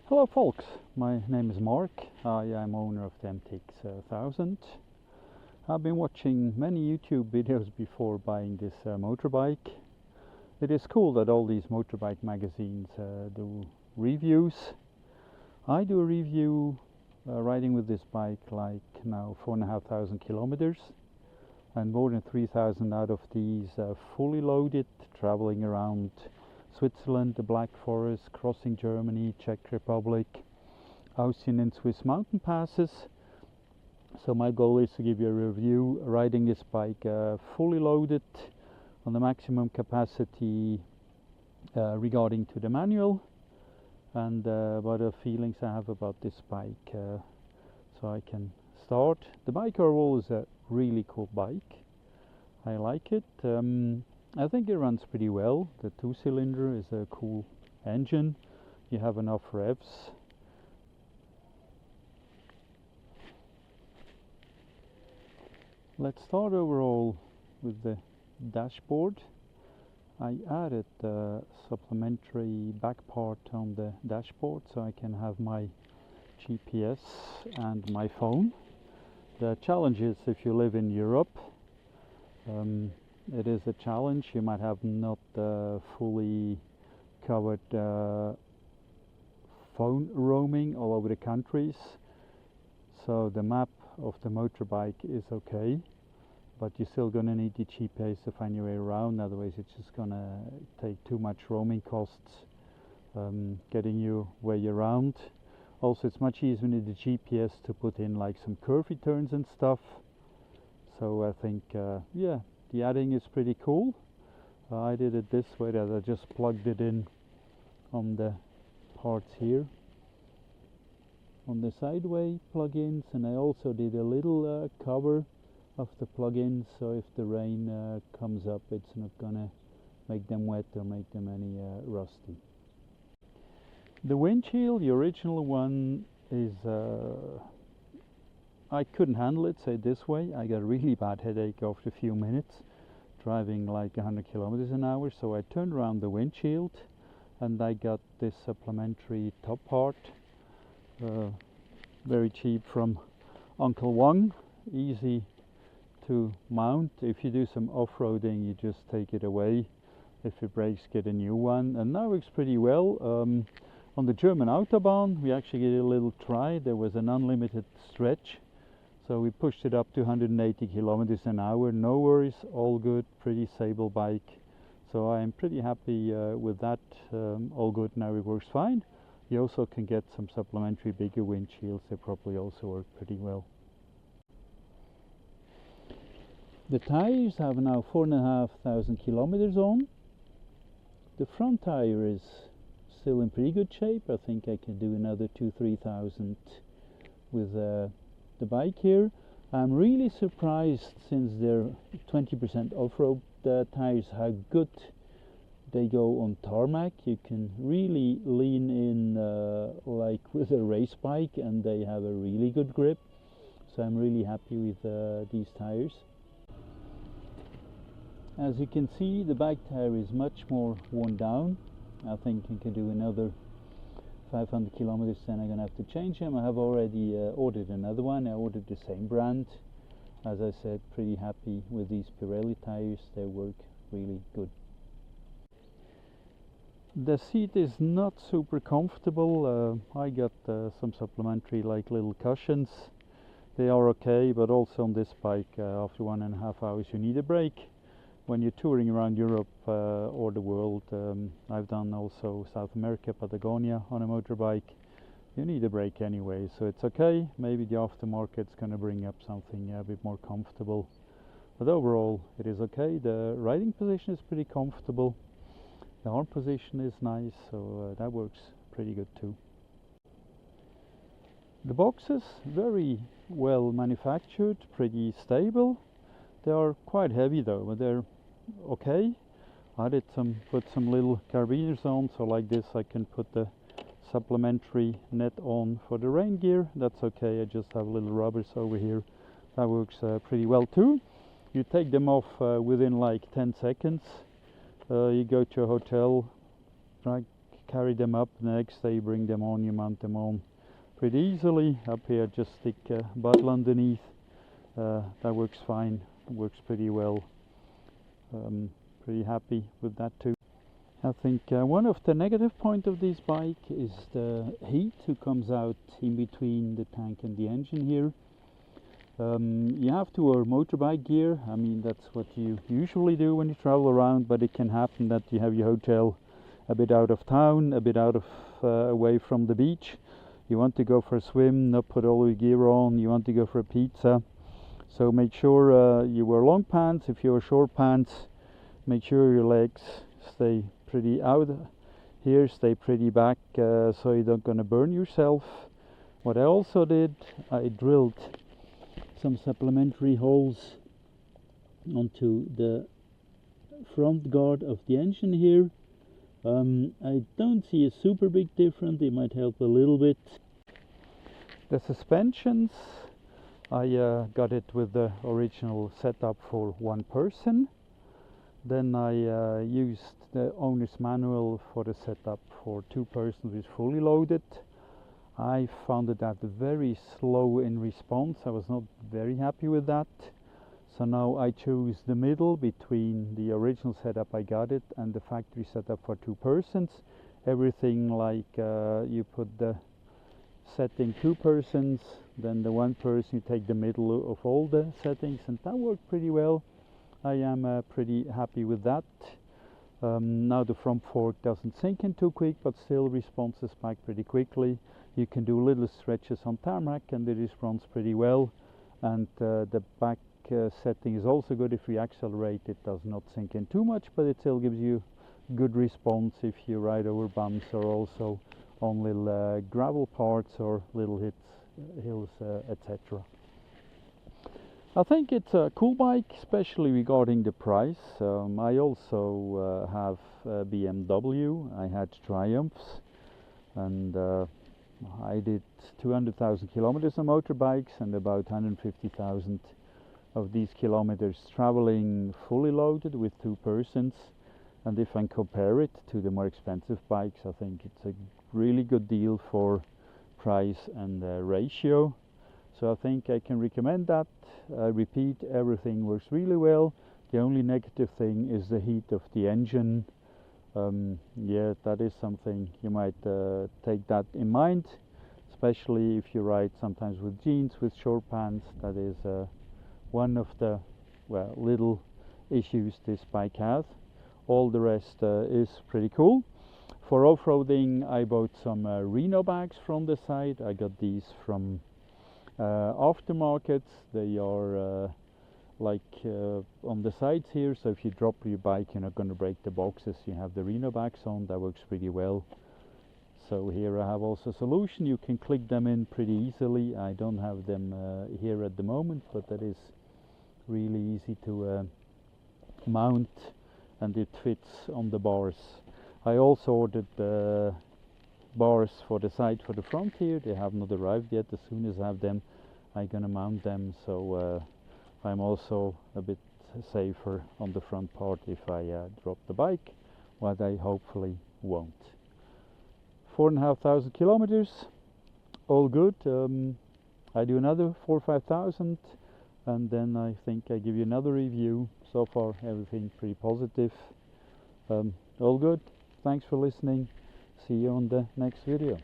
Hello folks, my name is Mark. I am owner of the MTX 1000. I've been watching many YouTube videos before buying this motorbike. It is cool that all these motorbike magazines do reviews. I do a review riding with this bike like now 4,500 kilometers, and more than 3,000 out of these fully loaded, traveling around Switzerland, the Black Forest, crossing Germany, Czech Republic, Austrian and Swiss mountain passes. So my goal is to give you a review riding this bike fully loaded on the maximum capacity regarding to the manual, and what the feelings I have about this bike, so I can start. The bike overall is a really cool bike. I like it. I think it runs pretty well. The 2-cylinder is a cool engine. You have enough revs. Let's start overall with the dashboard. I added a supplementary back part on the dashboard so I can have my GPS and my phone. The challenge is if you live in Europe, it is a challenge. You might have not fully covered phone roaming all over the countries, so the map of the motorbike is okay, but you're still gonna need the GPS to find your way around. Otherwise it's just gonna take too much roaming costs getting your way around. Also, it's much easier with the GPS to put in like some curvy turns and stuff. So I think yeah, the adding is pretty cool. I did it this way, that I just plugged it in on the parts here on the sideway plugins, and I also did a little cover of the plugins, so if the rain comes up, it's not gonna make them wet or make them any rusty. The windshield, the original one, is I couldn't handle it, say it this way. I got a really bad headache after a few minutes driving like 100 kilometers an hour, so I turned around the windshield and I got this supplementary top part, very cheap from Uncle Wang, easy to mount. If you do some off-roading, you just take it away. If it breaks, get a new one, and that works pretty well. On the German Autobahn we actually did a little try. There was an unlimited stretch, so we pushed it up to 180 kilometers an hour. No worries, all good, pretty stable bike. So I'm pretty happy with that. All good now, it works fine. You also can get some supplementary bigger windshields. They probably also work pretty well. The tires have now 4,500 kilometers on. The front tire is still in pretty good shape. I think I can do another 2,000–3,000 with the bike here. I'm really surprised, since they're 20% off-road tires, how good they go on tarmac. You can really lean in like with a race bike, and they have a really good grip. So I'm really happy with these tires. As you can see, the back tire is much more worn down. I think I can do another 500 kilometers, then I'm gonna have to change them. I have already ordered another one. I ordered the same brand. As I said, pretty happy with these Pirelli tires. They work really good. The seat is not super comfortable. I got some supplementary like little cushions. They are okay, but also on this bike after 1.5 hours you need a break. When you're touring around Europe or the world, I've done also South America, Patagonia on a motorbike, you need a break anyway, so it's okay. Maybe the aftermarket's going to bring up something a bit more comfortable, but overall it is okay. The riding position is pretty comfortable, the arm position is nice, so that works pretty good too. The boxes, very well manufactured, pretty stable. They are quite heavy though, but they're okay. I did put some little carabiners on, so like this I can put the supplementary net on for the rain gear. That's okay. I just have little rubbers over here. That works pretty well too. You take them off within like 10 seconds. You go to a hotel, carry them up, the next day bring them on, you mount them on pretty easily. Up here just stick a bottle underneath, that works fine, works pretty well. Pretty happy with that too. I think one of the negative points of this bike is the heat who comes out in between the tank and the engine here. You have to wear motorbike gear. I mean, that's what you usually do when you travel around, but it can happen that you have your hotel a bit out of town, a bit out of away from the beach. You want to go for a swim, not put all your gear on, you want to go for a pizza. So make sure you wear long pants. If you wear short pants, make sure your legs stay pretty out here, stay pretty back, so you're not going to burn yourself. What I also did, I drilled some supplementary holes onto the front guard of the engine here. I don't see a super big difference, it might help a little bit. The suspensions, I got it with the original setup for one person. Then I used the owner's manual for the setup for two persons with fully loaded. I found it very slow in response. I was not very happy with that. So now I choose the middle between the original setup I got it and the factory setup for two persons. Everything like you put the setting two persons, then the one person, you take the middle of all the settings, and that worked pretty well. I am pretty happy with that. Now the front fork doesn't sink in too quick, but still responses back pretty quickly. You can do little stretches on tarmac and it responds pretty well. And the back setting is also good. If you accelerate, it does not sink in too much, but it still gives you good response if you ride over bumps or also on little gravel parts or little hills, etc. I think it's a cool bike, especially regarding the price. I also have a BMW. I had Triumphs, and I did 200,000 kilometers on motorbikes, and about 150,000 of these kilometers traveling fully loaded with two persons. And if I compare it to the more expensive bikes, I think it's a really good deal for price and ratio. So I think I can recommend that. I repeat, everything works really well. The only negative thing is the heat of the engine. Yeah, that is something you might take that in mind, especially if you ride sometimes with jeans, with short pants. That is one of the little issues this bike has. All the rest is pretty cool. For off-roading, I bought some Reno bags from the site. I got these from aftermarket. They are on the sides here, so if you drop your bike, you're not going to break the boxes. You have the Reno bags on, that works pretty well. So here I have also a solution. You can click them in pretty easily. I don't have them here at the moment, but that is really easy to mount, and it fits on the bars. I also ordered the bars for the side for the front here. They have not arrived yet. As soon as I have them, I'm gonna mount them, so I'm also a bit safer on the front part if I drop the bike, what I hopefully won't. 4,500 kilometers, all good. I do another 4,000 or 5,000, and then I think I give you another review. So far everything pretty positive. All good. Thanks for listening. See you on the next video.